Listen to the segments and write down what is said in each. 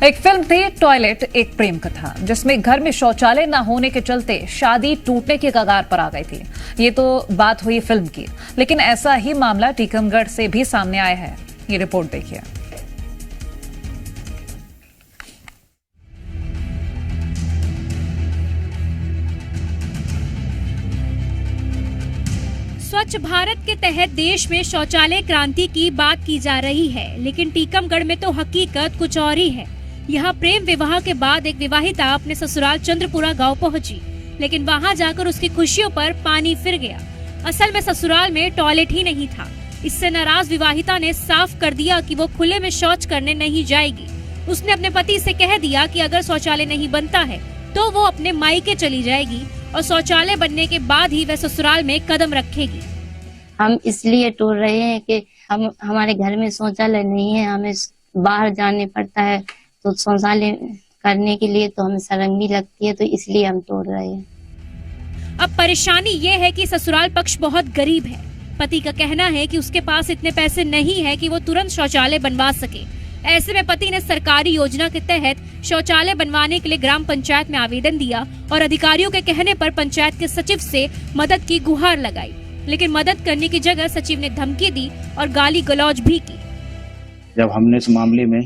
एक फिल्म थी टॉयलेट एक प्रेम कथा, जिसमें घर में शौचालय न होने के चलते शादी टूटने के कगार पर आ गई थी। ये तो बात हुई फिल्म की, लेकिन ऐसा ही मामला टीकमगढ़ से भी सामने आया है। ये रिपोर्ट देखिए। स्वच्छ भारत के तहत देश में शौचालय क्रांति की बात की जा रही है, लेकिन टीकमगढ़ में तो हकीकत कुछ और ही है। यहाँ प्रेम विवाह के बाद एक विवाहिता अपने ससुराल चंद्रपुरा गांव पहुंची, लेकिन वहां जाकर उसकी खुशियों पर पानी फिर गया। असल में ससुराल में टॉयलेट ही नहीं था। इससे नाराज विवाहिता ने साफ कर दिया कि वो खुले में शौच करने नहीं जाएगी। उसने अपने पति से कह दिया कि अगर शौचालय नहीं बनता है तो वो अपने मायके चली जाएगी और शौचालय बनने के बाद ही वह ससुराल में कदम रखेगी। हम इसलिए टूट रहे हैं कि हमारे घर में शौचालय नहीं है, हमें बाहर जाने पड़ता है, तो शौचालय करने के लिए तो हमें शर्म भी लगती है, तो इसलिए हम तोड़ रहे हैं। अब परेशानी ये है कि ससुराल पक्ष बहुत गरीब है। पति का कहना है कि उसके पास इतने पैसे नहीं है कि वो तुरंत शौचालय बनवा सके। ऐसे में पति ने सरकारी योजना के तहत शौचालय बनवाने के लिए ग्राम पंचायत में आवेदन दिया और अधिकारियों के कहने पर पंचायत के सचिव से मदद की गुहार लगाई, लेकिन मदद करने की जगह सचिव ने धमकी दी और गाली गलौज भी की। जब हमने इस मामले में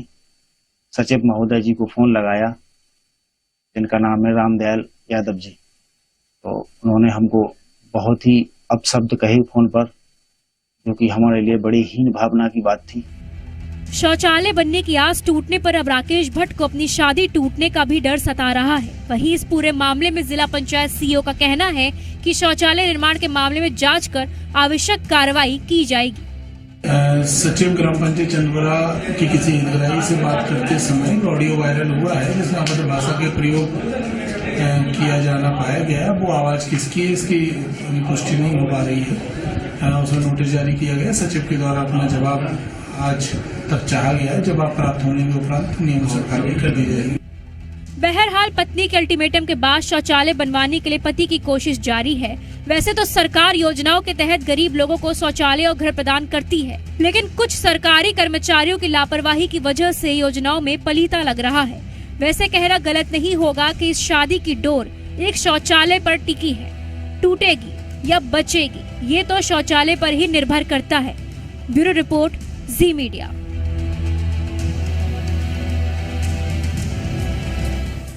सचिव महोदय जी को फोन लगाया, जिनका नाम है रामदयाल यादव जी, तो उन्होंने हमको बहुत ही अपशब्द कहे फोन पर, जो कि हमारे लिए बड़ी हीन भावना की बात थी। शौचालय बनने की आस टूटने पर अब राकेश भट्ट को अपनी शादी टूटने का भी डर सता रहा है। वहीं इस पूरे मामले में जिला पंचायत सीईओ का कहना है कि शौचालय निर्माण के मामले में जांच कर आवश्यक कार्रवाई की जाएगी। सचिव ग्राम पंचायत चंद्रपुरा की किसी हितग्राही से बात करते समय ऑडियो वायरल हुआ है, जिसमें अभद्र भाषा के प्रयोग किया जाना पाया गया। वो आवाज किसकी है इसकी पुष्टि नहीं हो पा रही है। उसमें नोटिस जारी किया गया। सचिव के द्वारा अपना जवाब आज तक चाहा गया है। जवाब प्राप्त होने के उपरांत नियमानुसार कार्रवाई कर दी जाएगी। बहरहाल पत्नी के अल्टीमेटम के बाद शौचालय बनवाने के लिए पति की कोशिश जारी है। वैसे तो सरकार योजनाओं के तहत गरीब लोगों को शौचालय और घर प्रदान करती है, लेकिन कुछ सरकारी कर्मचारियों की लापरवाही की वजह से योजनाओं में पलीता लग रहा है। वैसे कहना गलत नहीं होगा कि इस शादी की डोर एक शौचालय पर टिकी है। टूटेगी या बचेगी, ये तो शौचालय पर ही निर्भर करता है। ब्यूरो रिपोर्ट, जी मीडिया।